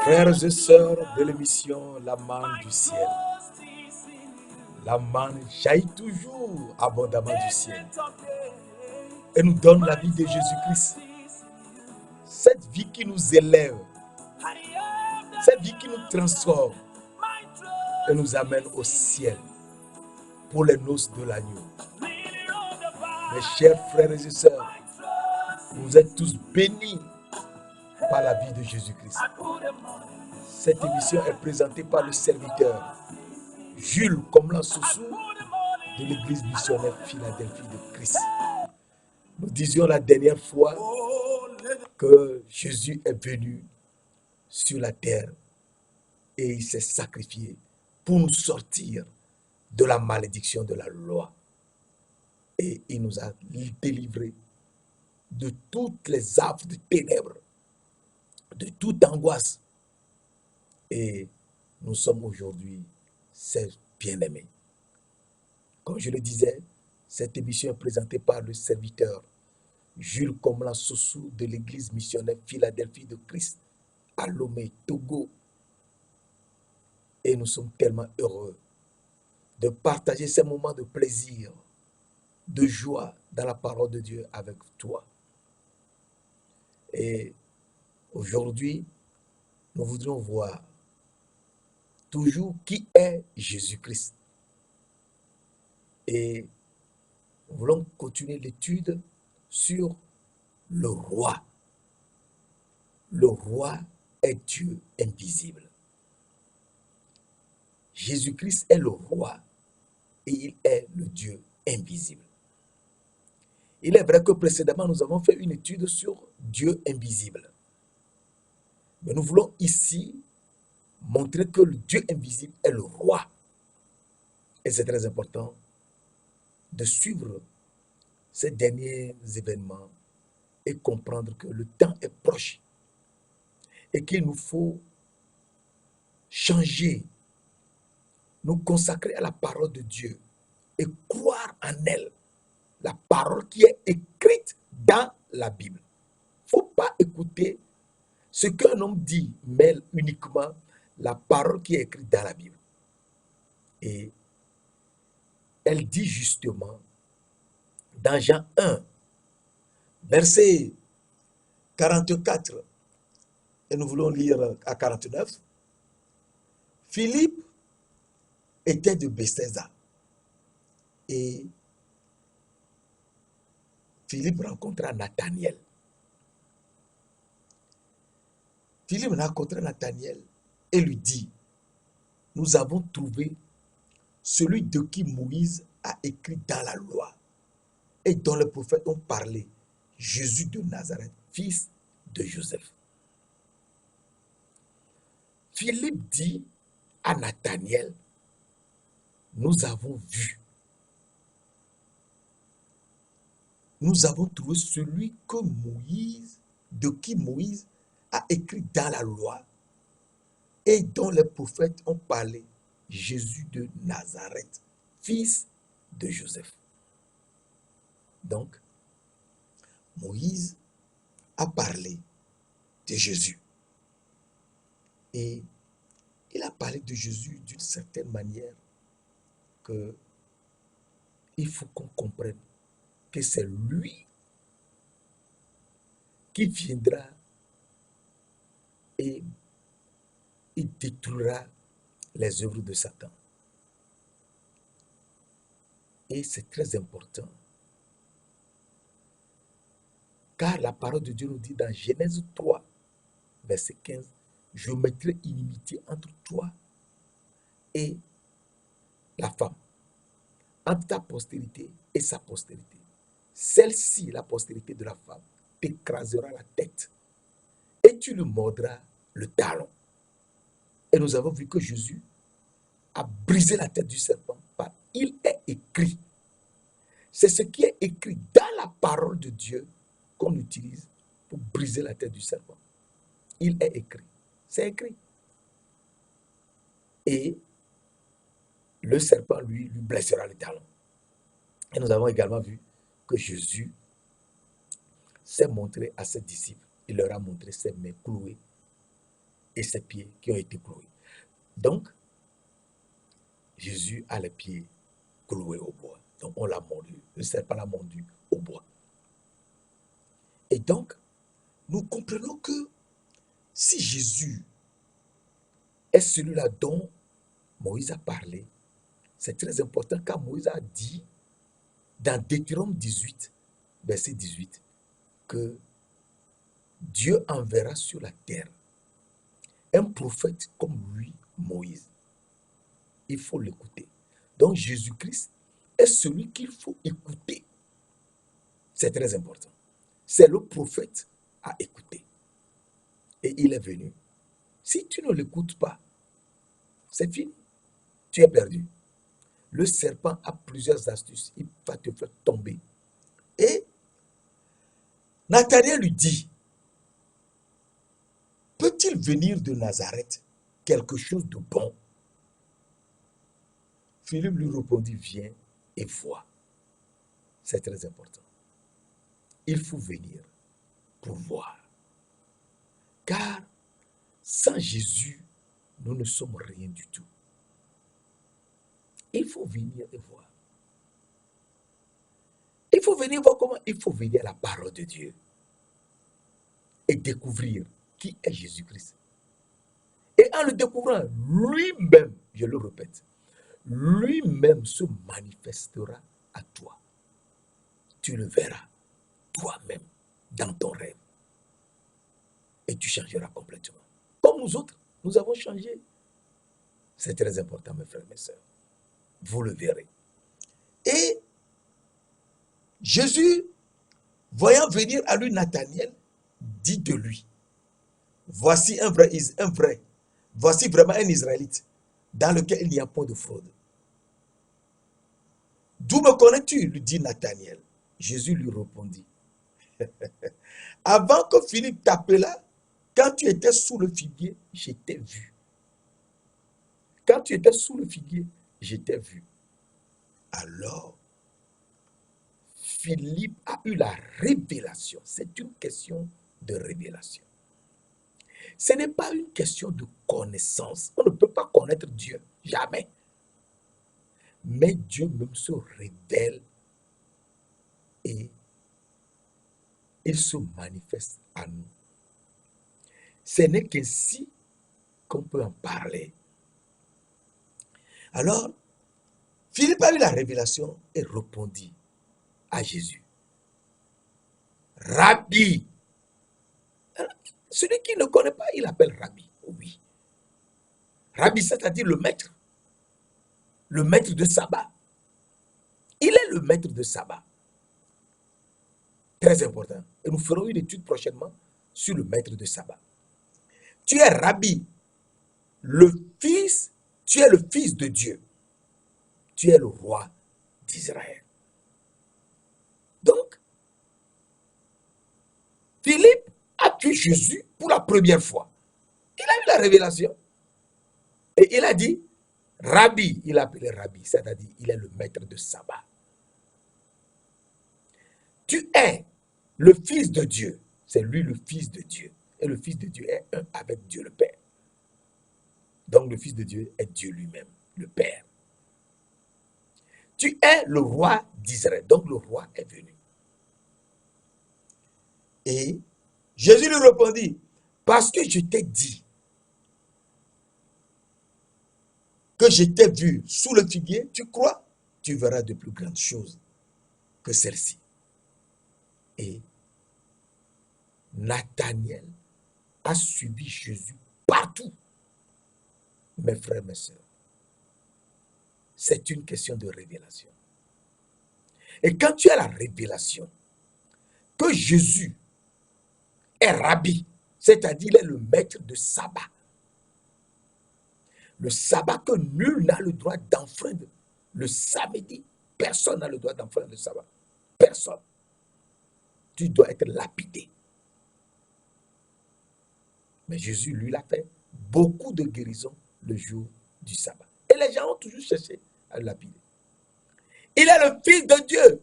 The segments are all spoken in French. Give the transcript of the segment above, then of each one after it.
Frères et sœurs de l'émission La manne du ciel, la manne jaillit toujours abondamment du ciel et nous donne la vie de Jésus-Christ. Cette vie qui nous élève, cette vie qui nous transforme et nous amène au ciel pour les noces de l'agneau. Mes chers frères et sœurs, vous êtes tous bénis par la vie de Jésus-Christ. Cette émission est présentée par le serviteur Jules Komlan-Soussou de l'église missionnaire Philadelphie de Christ. Nous disions la dernière fois que Jésus est venu sur la terre et il s'est sacrifié pour nous sortir de la malédiction de la loi. Et il nous a délivrés de toutes les affres de ténèbres, de toute angoisse. Et nous sommes aujourd'hui ses bien-aimés. Comme je le disais, cette émission est présentée par le serviteur Jules Komlan-Soussou de l'église missionnaire Philadelphie de Christ à Lomé, Togo. Et nous sommes tellement heureux de partager ces moments de plaisir, de joie dans la parole de Dieu avec toi. Et aujourd'hui, nous voudrions voir toujours qui est Jésus-Christ. Et nous voulons continuer l'étude sur le roi. Le roi est Dieu invisible. Jésus-Christ est le roi et il est le Dieu invisible. Il est vrai que précédemment, nous avons fait une étude sur Dieu invisible. Mais nous voulons ici montrer que le Dieu invisible est le roi. Et c'est très important de suivre ces derniers événements et comprendre que le temps est proche et qu'il nous faut changer, nous consacrer à la parole de Dieu et croire en elle, la parole qui est écrite dans la Bible. Il ne faut pas écouter ce qu'un homme dit, mais uniquement la parole qui est écrite dans la Bible. Et elle dit justement dans Jean 1, verset 44, et nous voulons lire à 49, Philippe était de Bethsaida et Philippe rencontra Nathaniel. Philippe rencontra Nathaniel et lui dit, nous avons trouvé celui de qui Moïse a écrit dans la loi et dont les prophètes ont parlé, Jésus de Nazareth, fils de Joseph. Philippe dit à Nathaniel, nous avons vu, nous avons trouvé celui que Moïse, de qui Moïse a écrit dans la loi et dont les prophètes ont parlé, Jésus de Nazareth, fils de Joseph. Donc, Moïse a parlé de Jésus. Et il a parlé de Jésus d'une certaine manière que il faut qu'on comprenne que c'est lui qui viendra et il détruira les œuvres de Satan. Et c'est très important. Car la parole de Dieu nous dit dans Genèse 3, verset 15, je mettrai inimitié entre toi et la femme, entre ta postérité et sa postérité. Celle-ci, la postérité de la femme, t'écrasera la tête et tu lui mordras le talon. Et nous avons vu que Jésus a brisé la tête du serpent par il est écrit. C'est ce qui est écrit dans la parole de Dieu qu'on utilise pour briser la tête du serpent. Il est écrit. C'est écrit. Et le serpent, lui blessera le talon. Et nous avons également vu que Jésus s'est montré à ses disciples. Il leur a montré ses mains clouées. et ses pieds qui ont été cloués. Donc, Jésus a les pieds cloués au bois. Donc, on l'a mordu. Le serpent l'a mordu au bois. Et donc, nous comprenons que si Jésus est celui-là dont Moïse a parlé, c'est très important car Moïse a dit dans Deutéronome 18, verset 18, que Dieu enverra sur la terre un prophète comme lui, Moïse. Il faut l'écouter. Donc Jésus-Christ est celui qu'il faut écouter. C'est très important. C'est le prophète à écouter. Et il est venu. Si tu ne l'écoutes pas, c'est fini. Tu es perdu. Le serpent a plusieurs astuces. Il va te faire tomber. Et Nathanaël lui dit, peut-il venir de Nazareth quelque chose de bon? Philippe lui répondit, viens et vois. C'est très important. Il faut venir pour voir. Car sans Jésus, nous ne sommes rien du tout. Il faut venir et voir. Il faut venir voir comment? Il faut venir à la parole de Dieu et découvrir qui est Jésus-Christ. Et en le découvrant, lui-même, je le répète, lui-même se manifestera à toi. Tu le verras toi-même dans ton rêve. Et tu changeras complètement. Comme nous autres, nous avons changé. C'est très important, mes frères et mes sœurs. Vous le verrez. Et Jésus, voyant venir à lui Nathanaël, dit de lui, voici voici vraiment un Israélite dans lequel il n'y a point de fraude. D'où me connais-tu? Lui dit Nathanaël. Jésus lui répondit, avant que Philippe t'appelât, quand tu étais sous le figuier, je t'ai vu. Quand tu étais sous le figuier, je t'ai vu. Alors, Philippe a eu la révélation. C'est une question de révélation. Ce n'est pas une question de connaissance. On ne peut pas connaître Dieu, jamais. Mais Dieu même se révèle et il se manifeste à nous. Ce n'est qu'ainsi qu'on peut en parler. Alors, Philippe a eu la révélation et répondit à Jésus. Rabbi. Celui qui ne connaît pas, il appelle Rabbi. Oui. Rabbi, c'est-à-dire le maître. Le maître de sabbat. Il est le maître de sabbat. Très important. Et nous ferons une étude prochainement sur le maître de sabbat. Tu es Rabbi, tu es le fils de Dieu. Tu es le roi d'Israël. Donc, Philippe a vu Jésus pour la première fois. Il a eu la révélation. Et il a dit, Rabbi, il a appelé Rabbi, c'est-à-dire il est le maître de sabbat. Tu es le fils de Dieu. C'est lui le fils de Dieu. Et le fils de Dieu est un avec Dieu le Père. Donc le fils de Dieu est Dieu lui-même, le Père. Tu es le roi d'Israël. Donc le roi est venu. Et Jésus lui répondit, parce que je t'ai dit que je t'ai vu sous le figuier, tu crois? Tu verras de plus grandes choses que celles-ci. Et Nathanaël a suivi Jésus partout. Mes frères, mes sœurs, c'est une question de révélation. Et quand tu as la révélation que Jésus est Rabbi, c'est-à-dire il est le maître de sabbat, le sabbat que nul n'a le droit d'enfreindre, le samedi, personne n'a le droit d'enfreindre le sabbat. Personne. Tu dois être lapidé. Mais Jésus, lui, l'a fait beaucoup de guérisons le jour du sabbat. Et les gens ont toujours cherché à le lapider. Il est le fils de Dieu.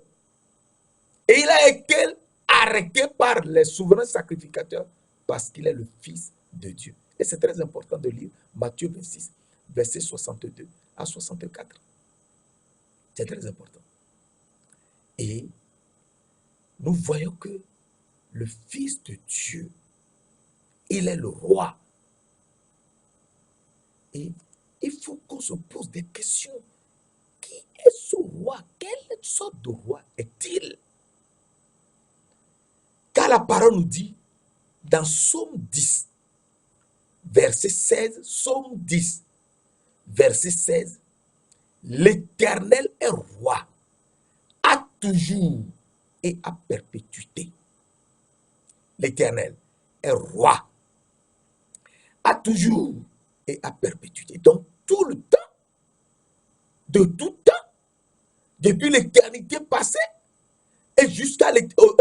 Et il a été arrêté par les souverains sacrificateurs parce qu'il est le fils de Dieu. Et c'est très important de lire Matthieu 26, versets 62 à 64. C'est très important. Et nous voyons que le Fils de Dieu, il est le roi. Et il faut qu'on se pose des questions. Qui est ce roi? Quelle sorte de roi est-il? Car la parole nous dit, dans Psaume 10, verset 16, Psaume 10, verset 16, l'Éternel est roi, à toujours et à perpétuité. L'Éternel est roi, à toujours et à perpétuité. Donc, tout le temps, de tout temps, depuis l'éternité passée, et jusqu'à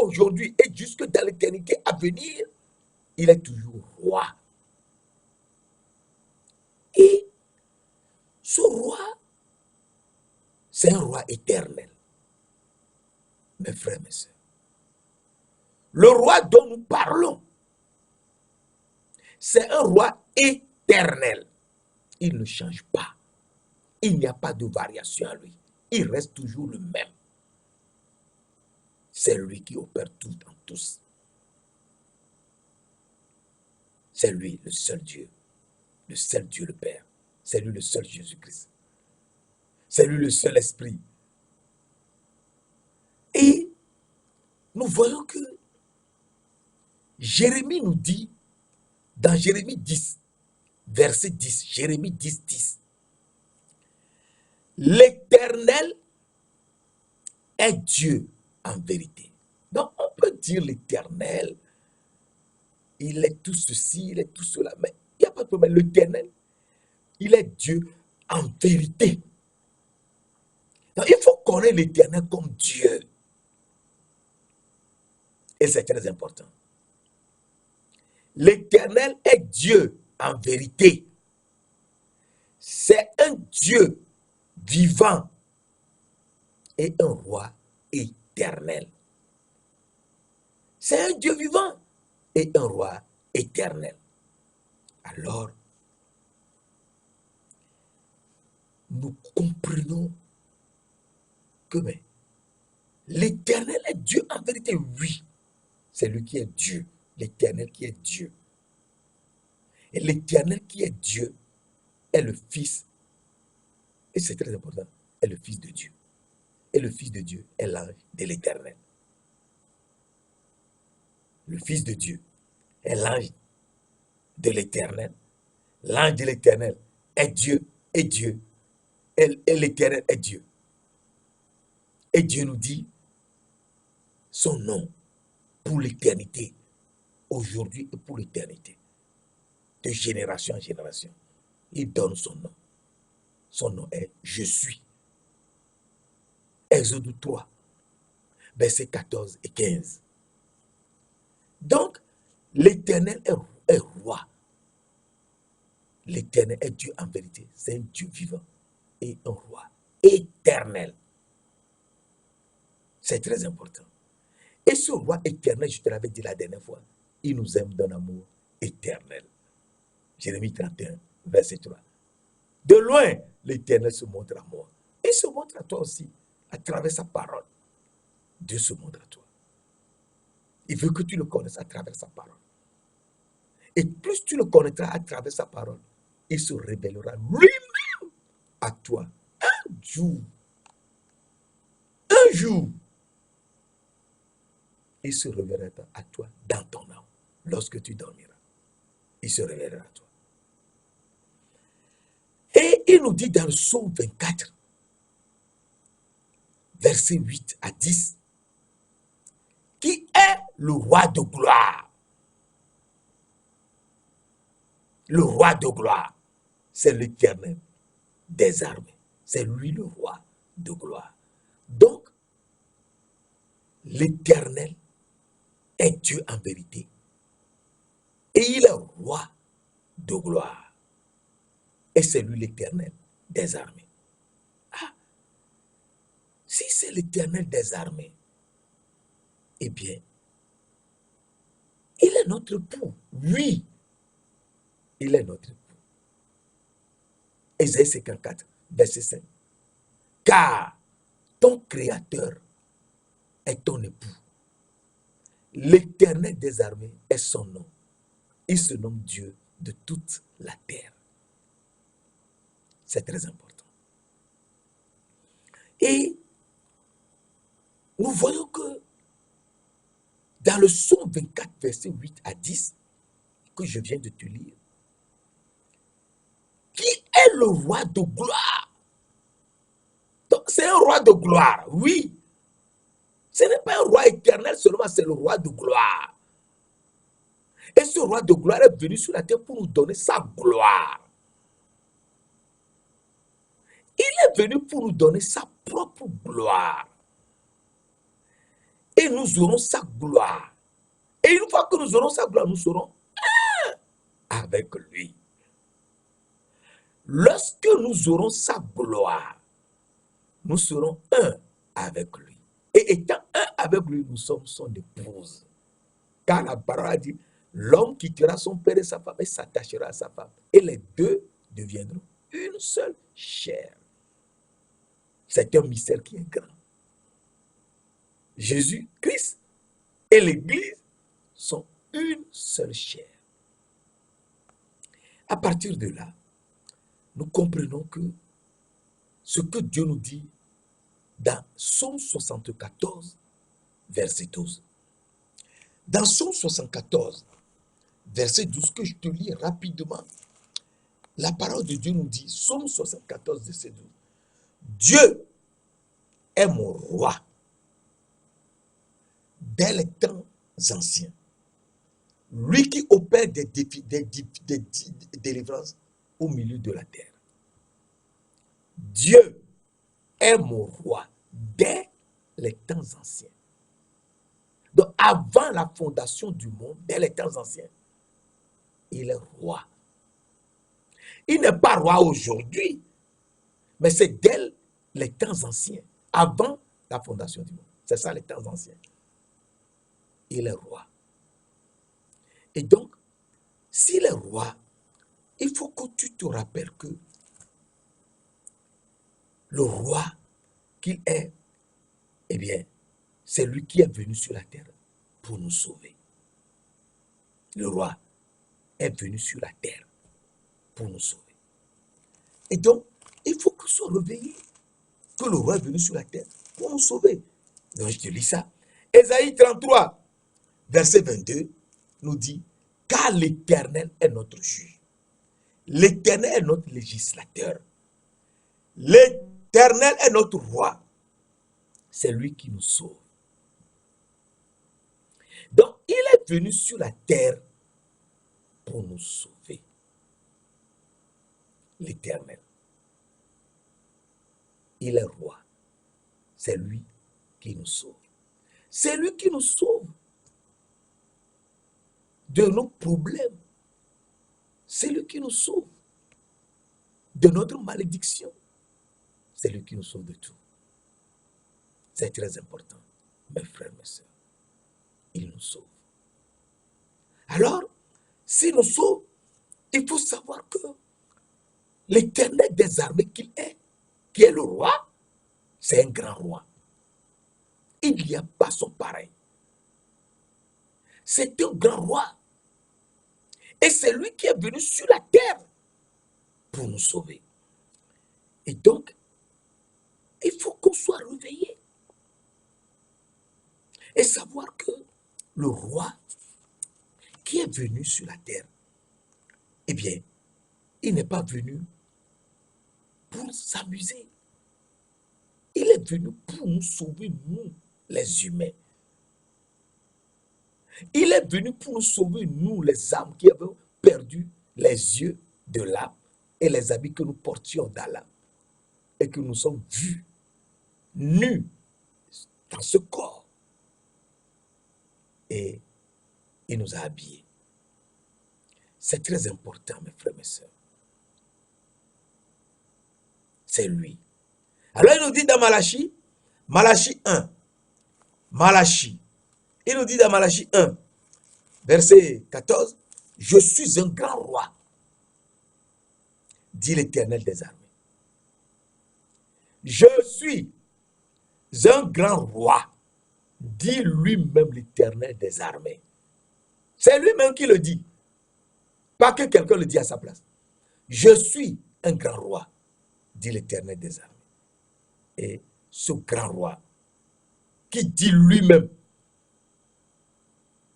aujourd'hui, et jusque dans l'éternité à venir, il est toujours roi. Et ce roi, c'est un roi éternel. Mes frères, mes sœurs. Le roi dont nous parlons, c'est un roi éternel. Il ne change pas. Il n'y a pas de variation à lui. Il reste toujours le même. C'est lui qui opère tout en tous. C'est lui le seul Dieu le Père. C'est lui le seul Jésus-Christ. C'est lui le seul Esprit. Et nous voyons que Jérémie nous dit, dans Jérémie 10, verset 10, Jérémie 10, 10, l'Éternel est Dieu en vérité. Donc on peut dire l'Éternel, il est tout ceci, il est tout cela, mais il n'y a pas de problème. L'Éternel, il est Dieu en vérité. Donc il faut connaître l'Éternel comme Dieu. Et c'est très important. L'Éternel est Dieu en vérité. C'est un Dieu vivant et un roi éternel. C'est un Dieu vivant et un roi éternel. Alors, nous comprenons que l'Éternel est Dieu en vérité, oui. C'est lui qui est Dieu, l'Éternel qui est Dieu. Et l'Éternel qui est Dieu est le Fils, et c'est très important, est le Fils de Dieu. Et le Fils de Dieu est l'ange de l'Éternel. Le Fils de Dieu est l'ange de l'Éternel. L'ange de l'Éternel est Dieu, et Dieu, et l'Éternel est Dieu. Et Dieu nous dit son nom pour l'éternité, aujourd'hui et pour l'éternité, de génération en génération. Il donne son nom. Son nom est Je suis. Exode 3, versets 14 et 15. Donc, l'Éternel est roi. L'Éternel est Dieu en vérité. C'est un Dieu vivant et un roi éternel. C'est très important. Et ce roi éternel, je te l'avais dit la dernière fois, il nous aime d'un amour éternel. Jérémie 31, verset 3. De loin, l'Éternel se montre à moi. Il se montre à toi aussi, à travers sa parole. Dieu se montre à toi. Il veut que tu le connaisses à travers sa parole. Et plus tu le connaîtras à travers sa parole, il se révélera lui-même à toi. Un jour, il se révélera à toi dans ton âme. Lorsque tu dormiras, il se révélera à toi. Et il nous dit dans le psaume 24, versets 8 à 10, qui est le roi de gloire. Le roi de gloire, c'est l'Éternel des armées. C'est lui le roi de gloire. Donc, l'Éternel est Dieu en vérité. Et il est roi de gloire. Et c'est lui l'Éternel des armées. Ah, si c'est l'Éternel des armées, eh bien, il est notre époux. Oui, Il est notre époux. Ésaïe 54, verset 5. Car ton Créateur est ton époux. L'Éternel des armées est son nom. Il se nomme Dieu de toute la terre. C'est très important. Et nous voyons que dans le psaume 24, verset 8 à 10, que je viens de te lire, qui est le roi de gloire? Donc c'est un roi de gloire, oui. Ce n'est pas un roi éternel seulement, c'est le roi de gloire. Et ce roi de gloire est venu sur la terre pour nous donner sa gloire. Il est venu pour nous donner sa propre gloire. Et nous aurons sa gloire. Et une fois que nous aurons sa gloire, nous serons un avec lui. Lorsque nous aurons sa gloire, nous serons un avec lui. Et étant un avec lui, nous sommes son épouse. Car la parole dit, l'homme quittera son père et sa femme et s'attachera à sa femme. Et les deux deviendront une seule chair. C'est un mystère qui est grand. Jésus, Christ et l'Église sont une seule chair. À partir de là, nous comprenons que ce que Dieu nous dit dans Psaume 74, verset 12. Dans Psaume 74, verset 12, que je te lis rapidement, la parole de Dieu nous dit, Psaume 74, verset 12, Dieu est mon roi dès les temps anciens. Lui qui opère des délivrances au milieu de la terre. Dieu est mon roi dès les temps anciens. Donc avant la fondation du monde, dès les temps anciens, il est roi. Il n'est pas roi aujourd'hui, mais c'est dès les temps anciens, avant la fondation du monde. C'est ça les temps anciens. Il est roi. Et donc, s'il est roi, il faut que tu te rappelles que le roi qu'il est, eh bien, c'est lui qui est venu sur la terre pour nous sauver. Le roi est venu sur la terre pour nous sauver. Et donc, il faut que soit réveillé que le roi est venu sur la terre pour nous sauver. Donc, je te lis ça. Ésaïe 33, verset 22, nous dit, car l'Éternel est notre juge. L'Éternel est notre législateur. L'Éternel est notre roi. C'est lui qui nous sauve. Donc, il est venu sur la terre pour nous sauver. L'Éternel. Il est roi. C'est lui qui nous sauve. C'est lui qui nous sauve de nos problèmes. C'est lui qui nous sauve de notre malédiction. C'est lui qui nous sauve de tout. C'est très important, mes frères, mes sœurs. Il nous sauve. Alors, s'il nous sauve, il faut savoir que l'Éternel des armées qu'il est, qui est le roi, c'est un grand roi. Il n'y a pas son pareil. C'est un grand roi. Et c'est lui qui est venu sur la terre pour nous sauver. Et donc, il faut qu'on soit réveillé. Et savoir que le roi qui est venu sur la terre, eh bien, il n'est pas venu pour s'amuser. Il est venu pour nous sauver, nous, les humains. Il est venu pour nous sauver, nous, les âmes qui avons perdu les yeux de l'âme et les habits que nous portions dans l'âme. Et que nous sommes vus, nus, dans ce corps. Et il nous a habillés. C'est très important, mes frères, mes sœurs. C'est lui. Alors il nous dit dans Malachie 1, il nous dit dans Malachie 1, verset 14, je suis un grand roi dit l'Éternel des armées. Je suis un grand roi, dit lui-même l'Éternel des armées. C'est lui-même qui le dit, pas que quelqu'un le dit à sa place. Je suis un grand roi, dit l'Éternel des armées. Et ce grand roi, qui dit lui-même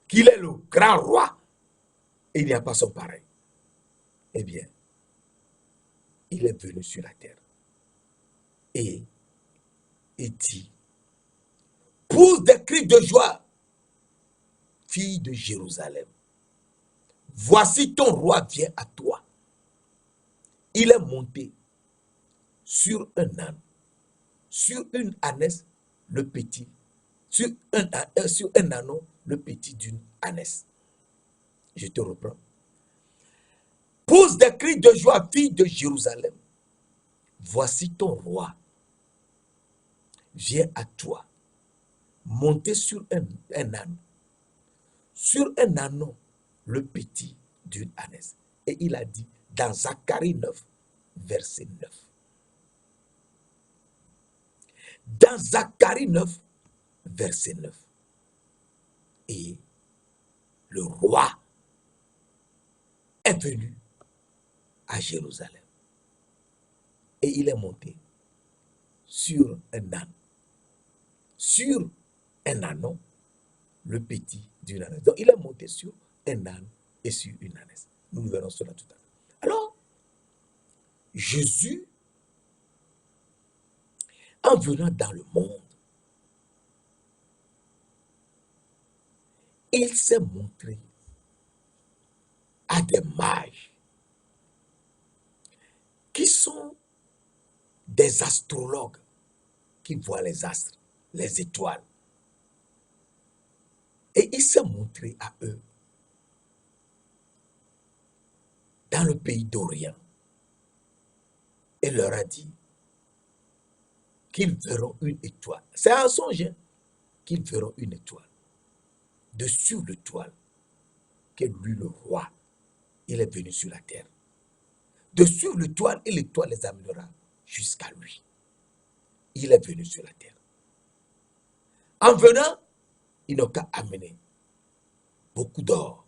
qu'il est le grand roi, et il n'y a pas son pareil, eh bien, il est venu sur la terre. Et il dit, pousse des cris de joie, fille de Jérusalem. Voici ton roi vient à toi. Il est monté sur un âne, sur une ânesse, le petit, sur un ânon, le petit d'une ânesse. Je te reprends. Pousse des cris de joie, fille de Jérusalem. Voici ton roi vient à toi, monté sur un âne, sur un ânon, le petit d'une ânesse. Et il a dit dans Zacharie 9, verset 9. Dans Zacharie 9, verset 9. Et le roi est venu à Jérusalem. Et il est monté sur un âne, sur un ânon, le petit d'une ânesse. Donc il est monté sur un âne et sur une ânesse. Nous verrons cela tout à l'heure. Alors, Jésus, en venant dans le monde, il s'est montré à des mages qui sont des astrologues qui voient les astres, les étoiles. Et il s'est montré à eux dans le pays d'Orient et leur a dit qu'ils verront une étoile. C'est un songe, hein, qu'ils verront une étoile. Dessus l'étoile, que lui, le roi, il est venu sur la terre. Dessus l'étoile, et l'étoile les amènera jusqu'à lui. Il est venu sur la terre. En venant, il n'a qu'à amener beaucoup d'or,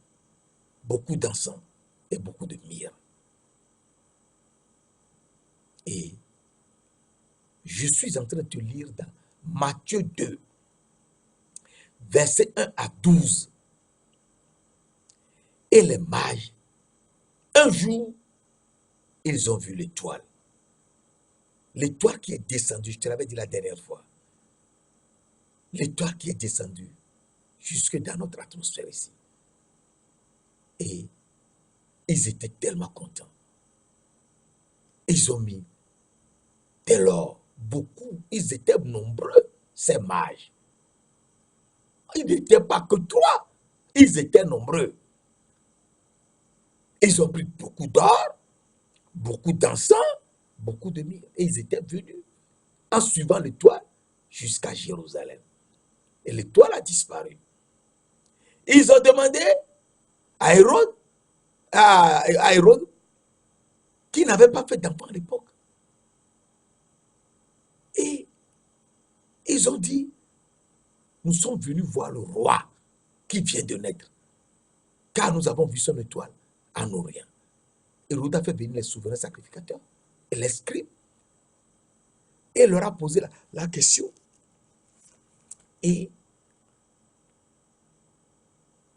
beaucoup d'encens et beaucoup de myrrhe. Et je suis en train de te lire dans Matthieu 2, versets 1 à 12. Et les mages, un jour, ils ont vu l'étoile. L'étoile qui est descendue, je te l'avais dit la dernière fois. L'étoile qui est descendue jusque dans notre atmosphère ici. Et ils étaient tellement contents. Ils ont mis dès lors beaucoup, ils étaient nombreux, ces mages. Ils n'étaient pas que trois, ils étaient nombreux. Ils ont pris beaucoup d'or, beaucoup d'encens, beaucoup de myrrhe. Et ils étaient venus en suivant l'étoile jusqu'à Jérusalem. Et l'étoile a disparu. Ils ont demandé à Hérode, qui n'avait pas fait d'enfant à l'époque. Et ils ont dit, nous sommes venus voir le roi qui vient de naître, car nous avons vu son étoile en Orient. Hérode a fait venir les souverains sacrificateurs et les scribes, et leur a posé la question. Et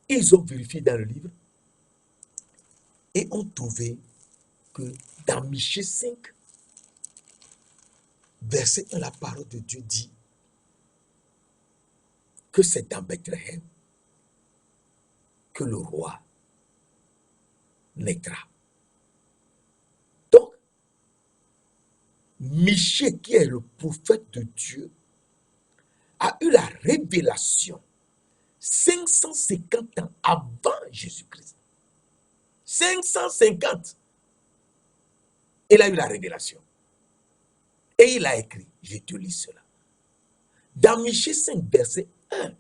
ils ont vérifié dans le livre et ont trouvé que dans Michée 5, verset 1, la parole de Dieu dit que c'est dans Bethléem que le roi naîtra. Donc, Michée, qui est le prophète de Dieu, a eu la révélation 550 ans avant Jésus-Christ. 550. Il a eu la révélation. Et il a écrit, je te lis cela. Dans Michée 5, verset 1,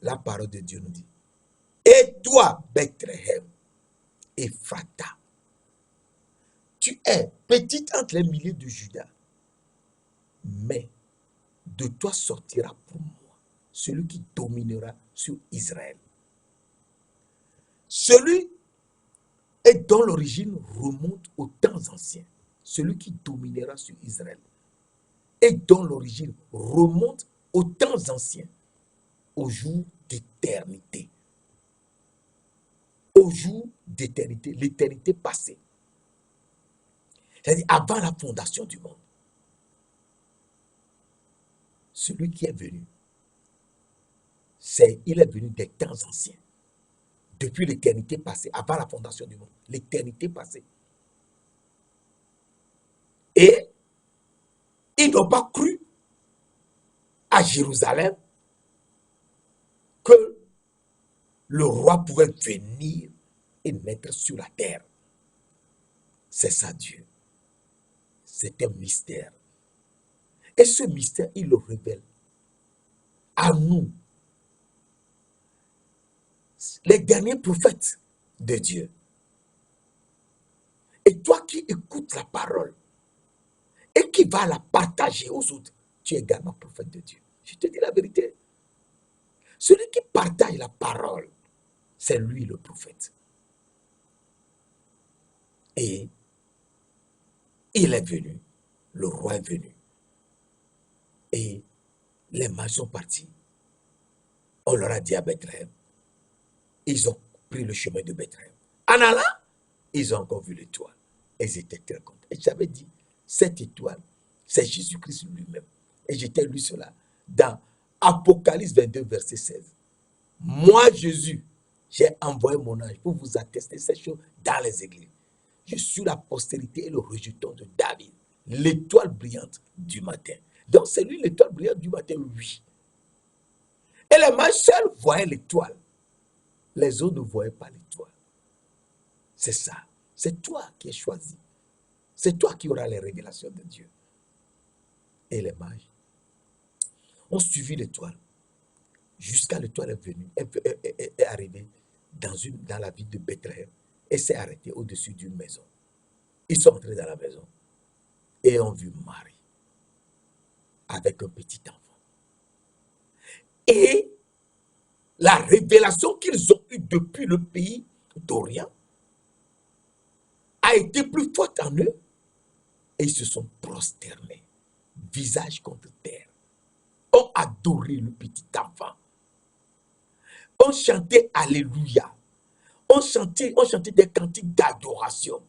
la parole de Dieu nous dit, et toi, Bethléem, Ephrata, tu es petite entre les milliers de Judas, mais de toi sortira pour moi celui qui dominera sur Israël. Celui et dont l'origine remonte aux temps anciens, celui qui dominera sur Israël, et dont l'origine remonte aux temps anciens, au jour d'éternité. Au jour d'éternité, l'éternité passée. C'est-à-dire avant la fondation du monde. Celui qui est venu, il est venu des temps anciens. Depuis l'éternité passée, avant la fondation du monde. L'éternité passée. Et ils n'ont pas cru à Jérusalem que le roi pouvait venir et naître sur la terre. C'est ça Dieu. C'est un mystère. Et ce mystère, il le révèle à nous, les derniers prophètes de Dieu. Et toi qui écoutes la parole et qui vas la partager aux autres, tu es également prophète de Dieu. Je te dis la vérité. Celui qui partage la parole, c'est lui le prophète. Et il est venu, le roi est venu. Et les mages sont partis. On leur a dit à Bethléem. Ils ont pris le chemin de Bethléem. En allant, ils ont encore vu l'étoile. Et ils étaient très contents. Et j'avais dit, cette étoile, c'est Jésus-Christ lui-même. Et j'étais lu cela dans Apocalypse 22, verset 16. Moi, Jésus, j'ai envoyé mon ange pour vous attester ces choses dans les églises. Je suis la postérité et le rejeton de David, l'étoile brillante du matin. Donc c'est lui l'étoile brillante du matin, oui. Et les mages seuls voyaient l'étoile. Les autres ne voyaient pas l'étoile. C'est ça. C'est toi qui es choisi. C'est toi qui auras les révélations de Dieu. Et les mages ont suivi l'étoile. Jusqu'à l'étoile est venue, est arrivée dans la ville de Bethléem et s'est arrêtée au-dessus d'une maison. Ils sont entrés dans la maison et ont vu Marie avec un petit enfant. Et la révélation qu'ils ont eue depuis le pays d'Orient a été plus forte en eux et ils se sont prosternés, visage contre terre, ont adoré le petit enfant, ont chanté Alléluia, ont chanté des cantiques d'adoration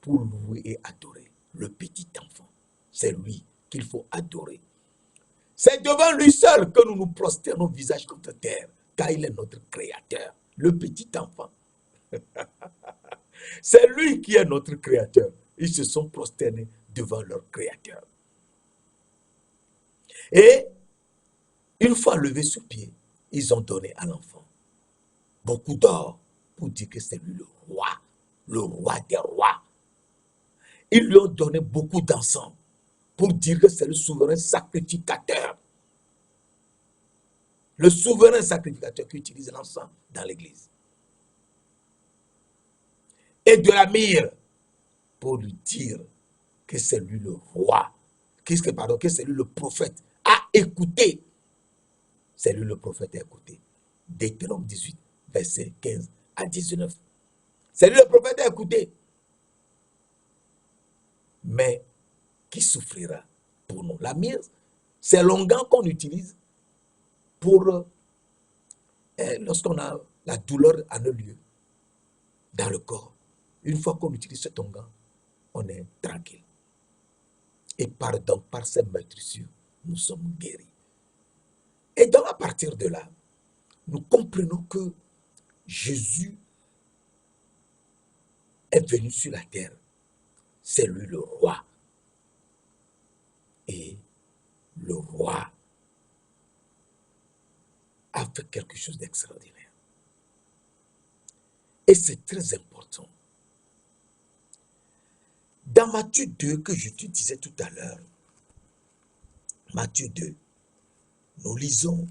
pour louer et adorer le petit enfant. C'est lui qu'il faut adorer. C'est devant lui seul que nous nous prosternons visage contre terre, car il est notre créateur, le petit enfant. C'est lui qui est notre créateur. Ils se sont prosternés devant leur créateur. Et une fois levés sur pied, ils ont donné à l'enfant beaucoup d'or pour dire que c'est lui le roi des rois. Ils lui ont donné beaucoup d'encens pour dire que c'est le souverain sacrificateur. Le souverain sacrificateur qui utilise l'encens dans l'église. Et de la myrrhe pour lui dire que c'est lui le roi, que c'est lui le prophète à écouter. C'est lui le prophète à écouter. Deutéronome 18, verset 15 à 19. C'est lui le prophète à écouter. Mais qui souffrira pour nous? La myrrhe, c'est l'onguent qu'on utilise pour lorsqu'on a la douleur en un lieu dans le corps. Une fois qu'on utilise cet onguent, on est tranquille. Et par ces meurtrissures, nous sommes guéris. Et donc à partir de là, nous comprenons que Jésus est venu sur la terre. C'est lui le roi. Et le roi a fait quelque chose d'extraordinaire. Et c'est très important. Dans Matthieu 2, que je te disais tout à l'heure, Matthieu 2, nous lisons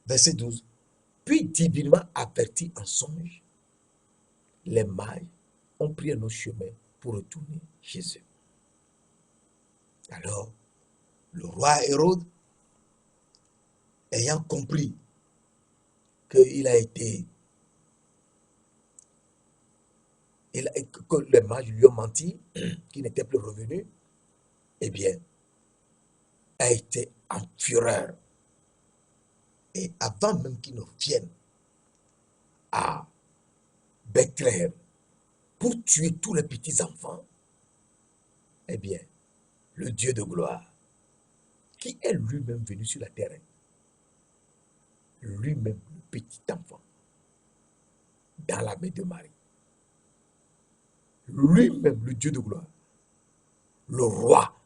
verset 12. Puis divinement averti en songe, les mages ont pris un autre chemin pour retourner chez eux. Alors, le roi Hérode, ayant compris qu'il a été, que les mages lui ont menti, qu'il n'était plus revenu, eh bien, a été en fureur. Et avant même qu'il ne revienne à Bethléem pour tuer tous les petits-enfants, eh bien, le Dieu de gloire, qui est lui-même venu sur la terre, lui-même le petit enfant, dans la main de Marie, lui-même le Dieu de gloire, le roi,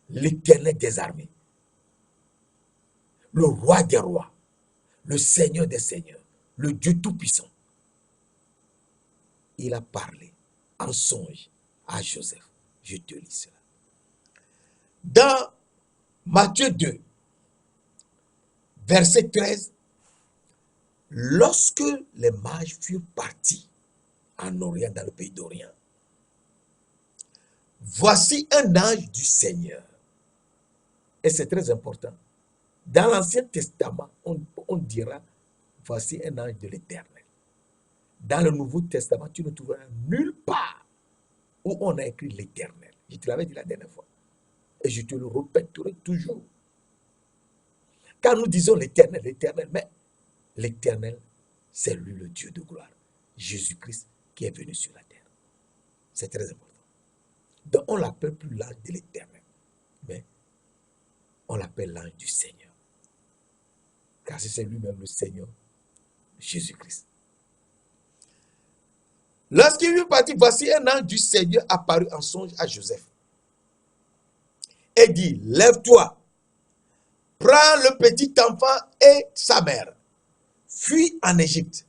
l'éternel des armées, le roi des rois, le Seigneur des seigneurs, le Dieu tout-puissant. Il a parlé en songe à Joseph. Je te lis cela. Dans Matthieu 2, verset 13, lorsque les mages furent partis en Orient, dans le pays d'Orient, voici un ange du Seigneur. Et c'est très important. Dans l'Ancien Testament, on dira, voici un ange de l'Éternel. Dans le Nouveau Testament, tu ne trouveras nulle part où on a écrit l'Éternel. Je te l'avais dit la dernière fois. Et je te le répéterai toujours. Quand nous disons l'Éternel, mais l'Éternel, c'est lui le Dieu de gloire. Jésus-Christ qui est venu sur la terre. C'est très important. Donc on l'appelle plus l'ange de l'Éternel, mais on l'appelle l'ange du Seigneur. Car c'est lui-même le Seigneur, Jésus-Christ. Lorsqu'il fut parti, voici un ange du Seigneur apparut en songe à Joseph. Et dit, lève-toi, prends le petit enfant et sa mère, fuis en Égypte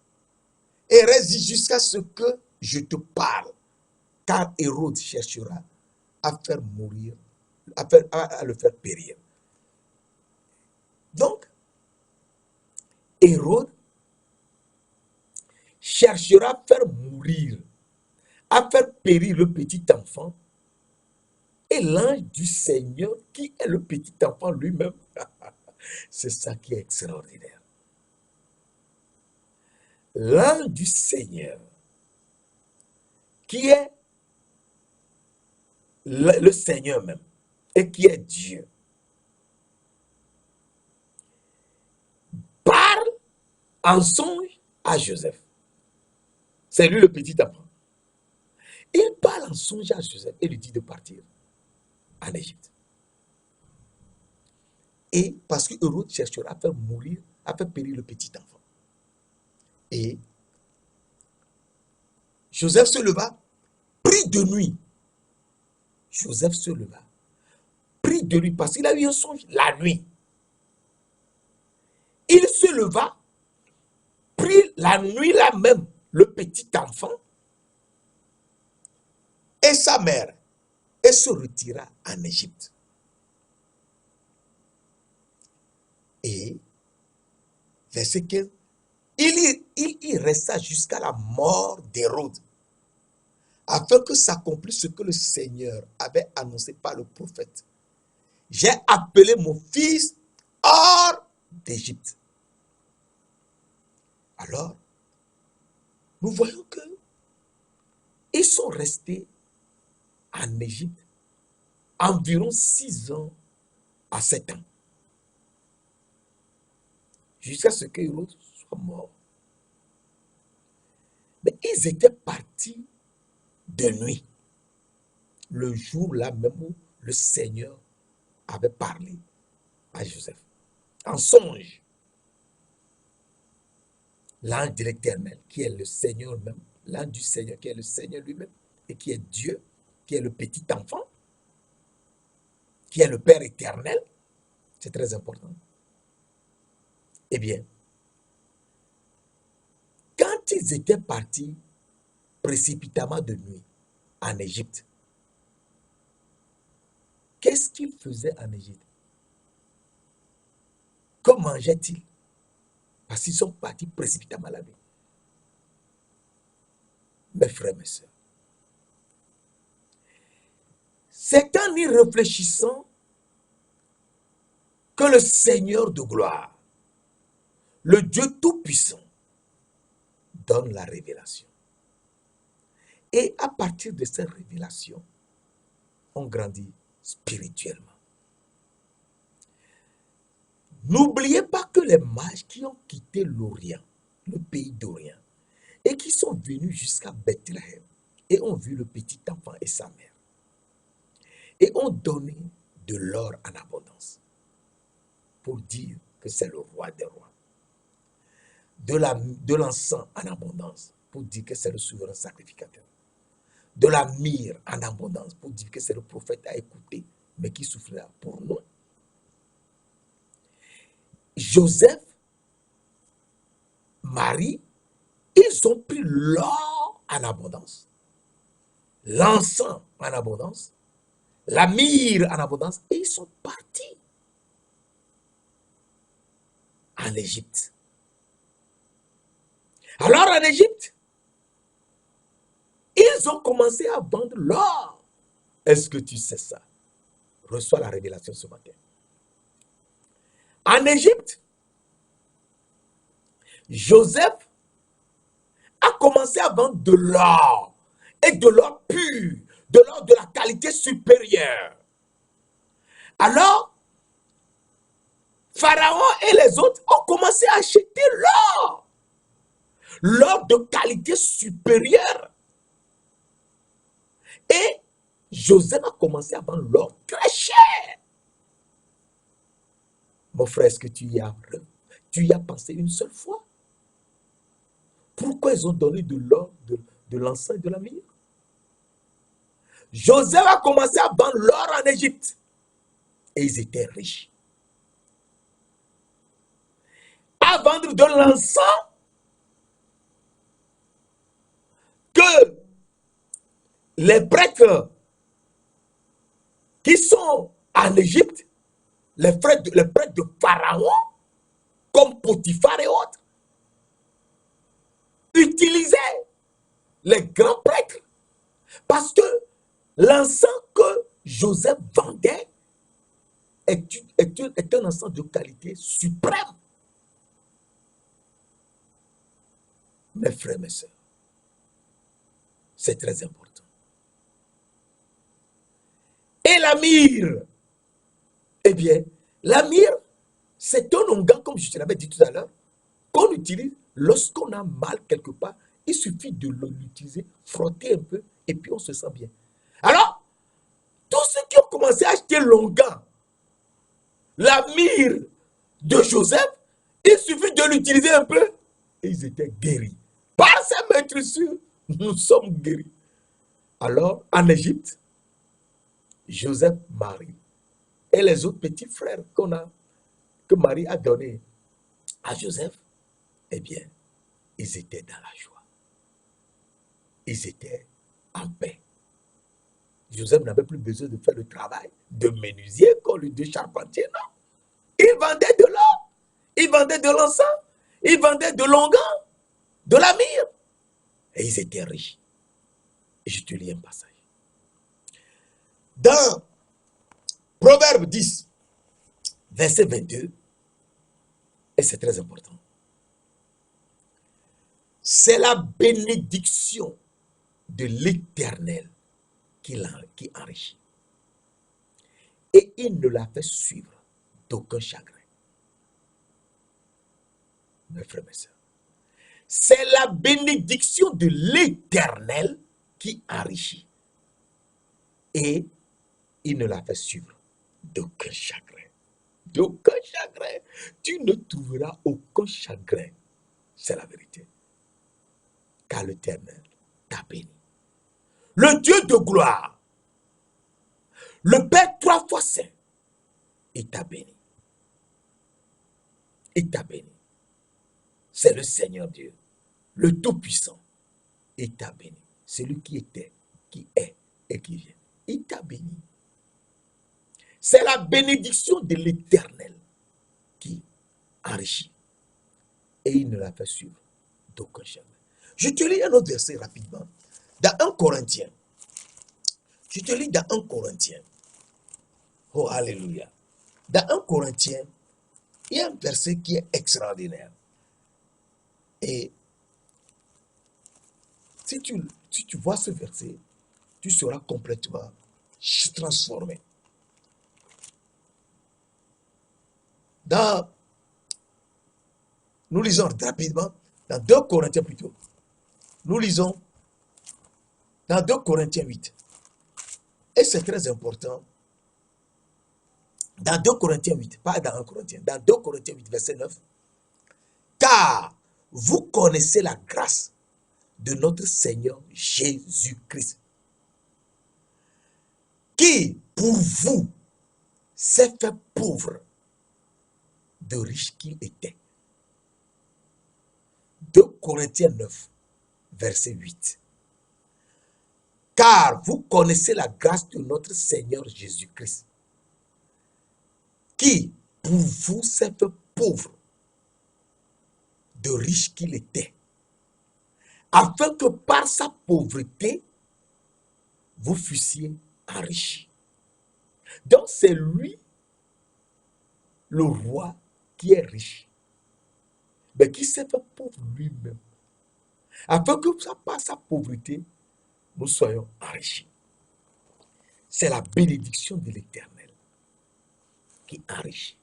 et résiste jusqu'à ce que je te parle, car Hérode cherchera à faire mourir, à le faire périr. Donc, Hérode cherchera à faire mourir, à faire périr le petit enfant, et l'ange du Seigneur, qui est le petit enfant lui-même, c'est ça qui est extraordinaire. L'ange du Seigneur, qui est le Seigneur même, et qui est Dieu, parle en songe à Joseph. C'est lui le petit enfant. Il parle en songe à Joseph et lui dit de partir en Égypte. Et parce que Hérode cherchera à faire mourir, à faire périr le petit enfant. Et Joseph se leva, prit de nuit. Joseph se leva, prit de nuit, parce qu'il a eu un songe la nuit. Il se leva, prit la nuit là même le petit enfant et sa mère et se retira en Égypte. Et, verset 15, il y resta jusqu'à la mort d'Hérode, afin que s'accomplisse ce que le Seigneur avait annoncé par le prophète. J'ai appelé mon fils hors d'Égypte. Alors, nous voyons que ils sont restés en Égypte environ 6 ans à 7 ans, jusqu'à ce que Hérode soit mort. Mais ils étaient partis de nuit, le jour là même où le Seigneur avait parlé à Joseph, en songe. L'ange de l'Éternel, qui est le Seigneur même, l'ange du Seigneur, qui est le Seigneur lui-même, et qui est Dieu, qui est le petit enfant, qui est le Père éternel, c'est très important. Eh bien, quand ils étaient partis précipitamment de nuit en Égypte, qu'est-ce qu'ils faisaient en Égypte? Que mangeaient-ils? Parce qu'ils sont partis précipitamment la nuit. Mes frères, mes sœurs, c'est en y réfléchissant que le Seigneur de gloire, le Dieu Tout-Puissant, donne la révélation. Et à partir de cette révélation, on grandit spirituellement. N'oubliez pas que les mages qui ont quitté l'Orient, le pays d'Orient, et qui sont venus jusqu'à Bethléem, et ont vu le petit enfant et sa mère, et ont donné de l'or en abondance, pour dire que c'est le roi des rois, de l'encens en abondance, pour dire que c'est le souverain sacrificateur, de la myrrhe en abondance, pour dire que c'est le prophète à écouter, mais qui souffrira pour nous. Joseph, Marie, ils ont pris l'or en abondance, l'encens en abondance, la myrrhe en abondance, et ils sont partis en Égypte. Alors en Égypte, ils ont commencé à vendre l'or. Est-ce que tu sais ça? Reçois la révélation ce matin. En Égypte, Joseph a commencé à vendre de l'or, et de l'or pur, de l'or de la qualité supérieure. Alors, Pharaon et les autres ont commencé à acheter l'or, l'or de qualité supérieure. Et Joseph a commencé à vendre l'or très cher. Mon frère, est-ce que tu y as pensé une seule fois? Pourquoi ils ont donné de l'or, de l'encens et de la myrrhe? Joseph a commencé à vendre l'or en Égypte. Et ils étaient riches. À vendre de l'encens que les prêtres qui sont en Égypte, les prêtres de Pharaon, comme Potiphar et autres, utilisaient les grands prêtres. Parce que l'encens que Joseph vendait est un encens de qualité suprême. Mes frères, mes sœurs, c'est très important. Et la myrrhe, eh bien, la myrrhe, c'est un onguent, comme je te l'avais dit tout à l'heure, qu'on utilise lorsqu'on a mal quelque part. Il suffit de l'utiliser, frotter un peu, et puis on se sent bien. Alors, tous ceux qui ont commencé à acheter l'onguent, la myrrhe de Joseph, il suffit de l'utiliser un peu, et ils étaient guéris. Par ces maîtresses, nous sommes guéris. Alors, en Égypte, Joseph, Marie et les autres petits frères que Marie a donnés à Joseph, eh bien, ils étaient dans la joie. Ils étaient en paix. Joseph n'avait plus besoin de faire le travail de menuisier comme le de charpentier, non. Il vendait de l'or, il vendait de l'encens, il vendait de l'onguent, de la myrrhe. Et ils étaient riches. Et je te lis un passage. Dans Proverbe 10, verset 22, et c'est très important. C'est la bénédiction de l'Éternel qui enrichit. Et il ne la fait suivre d'aucun chagrin. Mes frères, mes sœurs, c'est la bénédiction de l'Éternel qui enrichit. Et il ne la fait suivre d'aucun chagrin. D'aucun chagrin. Tu ne trouveras aucun chagrin. C'est la vérité. Car l'Éternel t'a béni. Le Dieu de gloire, le Père 3 fois saint, il t'a béni. Il t'a béni. C'est le Seigneur Dieu, le Tout-Puissant. Il t'a béni. Celui qui était, qui est et qui vient. Il t'a béni. C'est la bénédiction de l'Éternel qui enrichit. Et il ne la fait suivre d'aucun chagrin. Je te lis un autre verset rapidement. Dans 1 Corinthiens. Je te lis dans 1 Corinthiens. Oh, alléluia. Dans 1 Corinthiens, il y a un verset qui est extraordinaire. Et si tu vois ce verset, tu seras complètement transformé. Nous lisons rapidement, dans 2 Corinthiens plutôt. Nous lisons dans 2 Corinthiens 8. Et c'est très important. Dans 2 Corinthiens 8, pas dans 1 Corinthiens, dans 2 Corinthiens 8, verset 9. Car vous connaissez la grâce de notre Seigneur Jésus-Christ, qui, pour vous, s'est fait pauvre, de riche qu'il était. 2 Corinthiens 9, verset 8. Car vous connaissez la grâce de notre Seigneur Jésus-Christ, qui, pour vous, s'est fait pauvre, de riche qu'il était, afin que par sa pauvreté, vous fussiez enrichis. Donc c'est lui, le roi, qui est riche, mais qui s'est fait pauvre lui-même, afin que par sa pauvreté, nous soyons enrichis. C'est la bénédiction de l'Éternel qui enrichit.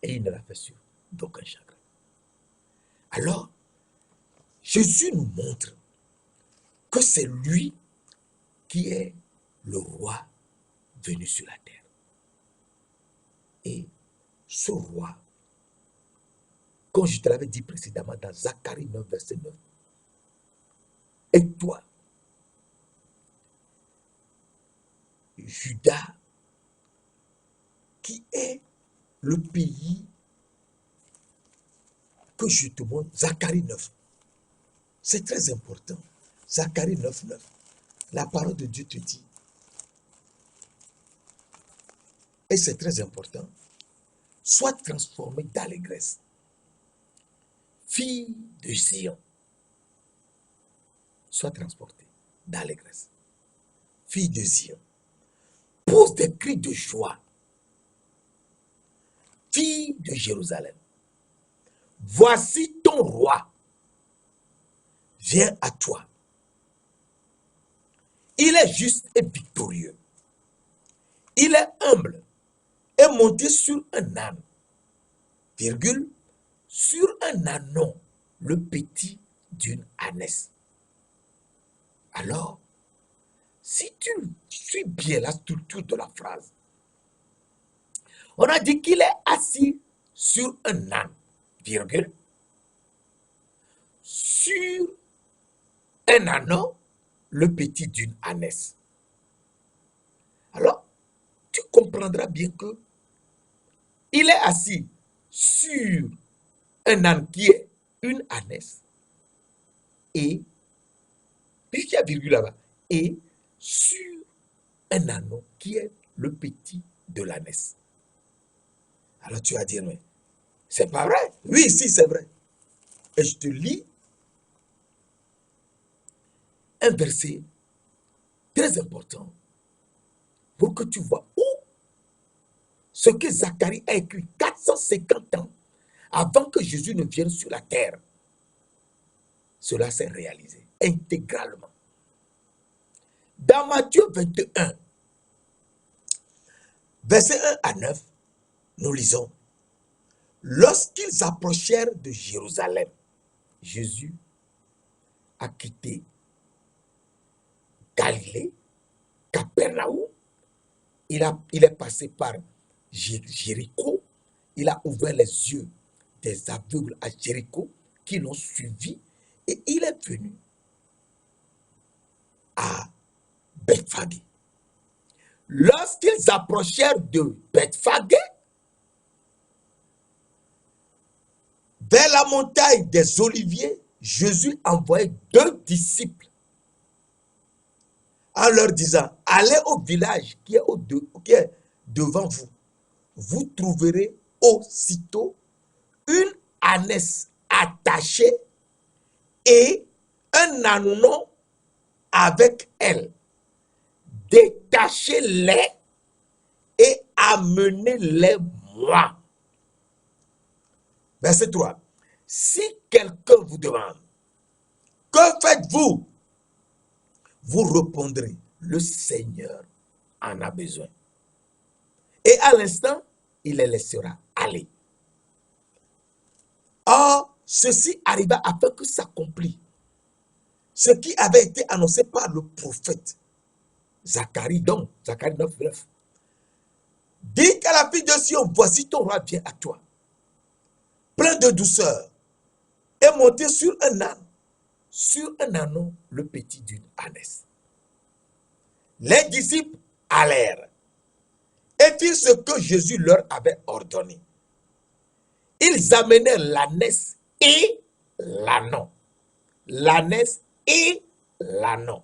Et il ne l'a fait sur d'aucun chagrin. Alors, Jésus nous montre que c'est lui qui est le roi venu sur la terre. Et ce roi, comme je te l'avais dit précédemment dans Zacharie 9, verset 9, et toi, Juda, qui est le pays que je te montre, Zacharie 9. C'est très important. Zacharie 9, 9. La parole de Dieu te dit, et c'est très important, sois transformé d'allégresse, fille de Sion. Sois transportée d'allégresse, fille de Sion. Pousse des cris de joie, fille de Jérusalem. Voici ton roi, viens à toi. Il est juste et victorieux. Il est humble et monté sur un âne, virgule, sur un ânon, le petit d'une ânesse. Alors, si tu suis bien la structure de la phrase, on a dit qu'il est assis sur un âne, virgule, sur un ânon, le petit d'une ânesse. Alors, tu comprendras bien que il est assis sur un âne qui est une ânesse et, puisqu'il y a virgule là-bas, et sur un ânon qui est le petit de l'ânesse. Alors tu vas dire, mais c'est pas vrai. Oui, si, c'est vrai. Et je te lis un verset très important pour que tu vois où ce que Zacharie a écrit 450 ans avant que Jésus ne vienne sur la terre. Cela s'est réalisé intégralement. Dans Matthieu 21, verset 1 à 9, nous lisons, lorsqu'ils approchèrent de Jérusalem, Jésus a quitté Galilée, Capernaum, il est passé par Jéricho, il a ouvert les yeux des aveugles à Jéricho qui l'ont suivi et il est venu à Bethphagée. Lorsqu'ils approchèrent de Bethphagée, vers la montagne des Oliviers, Jésus envoyait 2 disciples en leur disant, allez au village qui est devant vous. Vous trouverez aussitôt une ânesse attachée et un ânon avec elle. Détachez-les et amenez-les-moi. Verset 3. Si quelqu'un vous demande, que faites-vous? Vous répondrez, le Seigneur en a besoin. Et à l'instant, il les laissera aller. Or, ceci arriva afin que s'accomplisse ce qui avait été annoncé par le prophète Zacharie, donc Zacharie 9:9. Dis à la fille de Sion, voici ton roi vient à toi, plein de douceur, et monté sur un âne, sur un ânon, le petit d'une ânesse. Les disciples allèrent et firent ce que Jésus leur avait ordonné. Ils amenèrent l'ânesse et l'ânon. L'ânesse et l'ânon.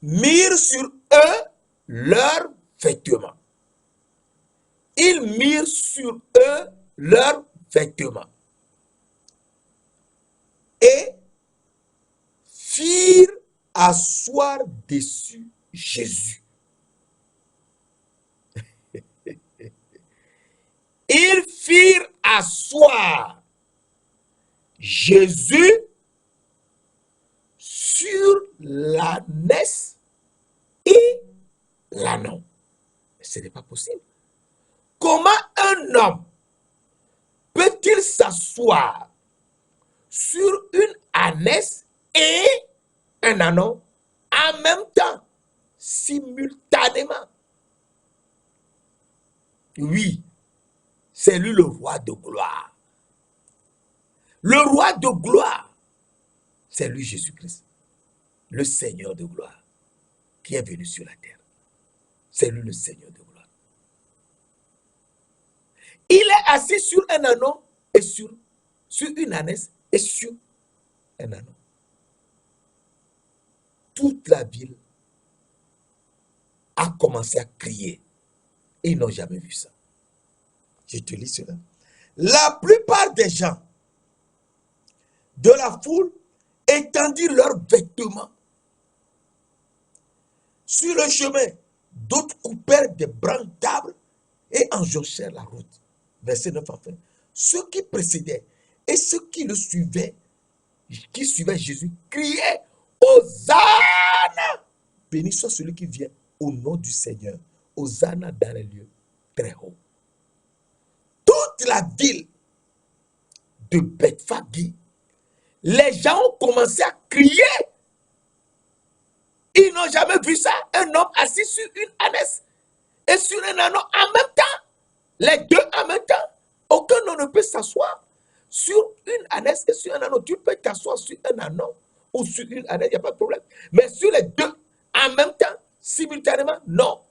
Mirent sur eux leurs vêtements. Ils mirent sur eux leurs vêtements. Et firent asseoir dessus Jésus. Ils firent asseoir Jésus sur l'ânesse et l'ânon. Mais ce n'est pas possible. Comment un homme peut-il s'asseoir sur une ânesse et un ânon en même temps, simultanément? Oui, c'est lui le roi de gloire. Le roi de gloire, c'est lui Jésus-Christ, le Seigneur de gloire, qui est venu sur la terre. C'est lui le Seigneur de gloire. Il est assis sur un ânon et sur une ânesse et sur un ânon. Toute la ville a commencé à crier. Et ils n'ont jamais vu ça. Je te lis cela. La plupart des gens de la foule étendirent leurs vêtements sur le chemin. D'autres coupèrent des branches d'arbres et enjonchèrent la route. Verset 9 enfin. Ceux qui précédaient et ceux qui le suivaient, qui suivaient Jésus, criaient Hosanna! Béni soit celui qui vient au nom du Seigneur. Hosanna dans les lieux très hauts. Toute la ville de Bethphagée, les gens ont commencé à crier. Ils n'ont jamais vu ça. Un homme assis sur une ânesse et sur un ânon en même temps. Les deux en même temps. Aucun homme ne peut s'asseoir sur une ânesse et sur un ânon. Tu peux t'asseoir sur un ânon ou sur une ânesse, il n'y a pas de problème. Mais sur les deux en même temps, simultanément, non.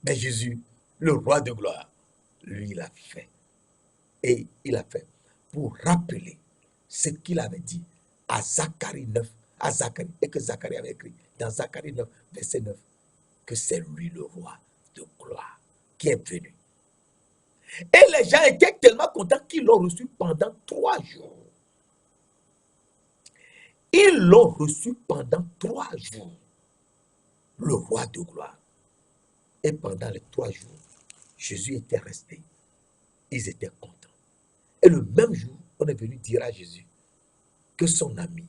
Mais Jésus, le roi de gloire, lui, il a fait. Et il a fait pour rappeler ce qu'il avait dit à Zacharie 9, à Zacharie, et que Zacharie avait écrit dans Zacharie 9, verset 9, que c'est lui le roi de gloire qui est venu. Et les gens étaient tellement contents qu'ils l'ont reçu pendant 3 jours. Ils l'ont reçu pendant 3 jours, le roi de gloire. Et pendant les 3 jours, Jésus était resté. Ils étaient contents. Et le même jour, on est venu dire à Jésus que son ami,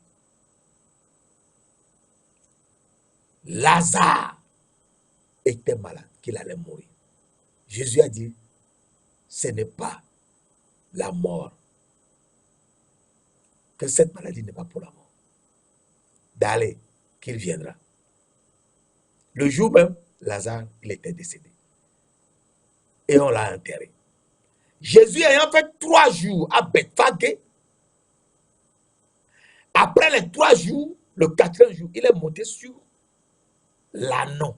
Lazare, était malade, qu'il allait mourir. Jésus a dit, ce n'est pas la mort, que cette maladie n'est pas pour la mort. D'aller, qu'il viendra. Le jour même, Lazare, il était décédé. Et on l'a enterré. Jésus ayant fait 3 jours à Bethphagée, après les 3 jours, le 4e jour, il est monté sur l'ânon,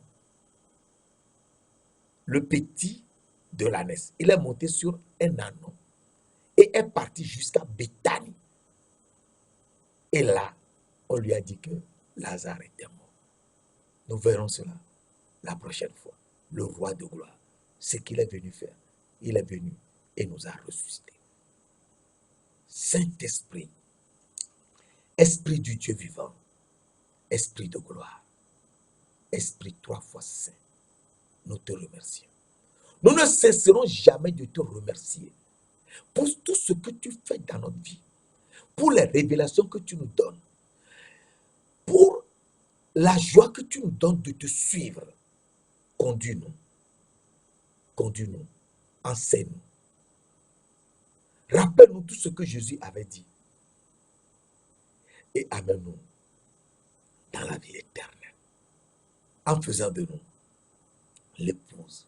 le petit de l'ânesse. Il est monté sur un ânon et est parti jusqu'à Béthanie. Et là, on lui a dit que Lazare était mort. Nous verrons cela la prochaine fois. Le roi de gloire, ce qu'il est venu faire, il est venu et nous a ressuscités. Saint-Esprit, Esprit du Dieu vivant, Esprit de gloire, Esprit 3 fois saint, nous te remercions. Nous ne cesserons jamais de te remercier pour tout ce que tu fais dans notre vie, pour les révélations que tu nous donnes, pour la joie que tu nous donnes de te suivre. Conduis-nous, conduis-nous, enseigne-nous. Rappelle-nous tout ce que Jésus avait dit et amène-nous dans la vie éternelle en faisant de nous l'épouse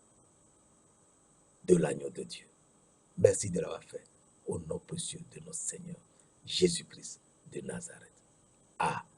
de l'agneau de Dieu. Merci de l'avoir fait au nom précieux de notre Seigneur Jésus-Christ de Nazareth. Amen.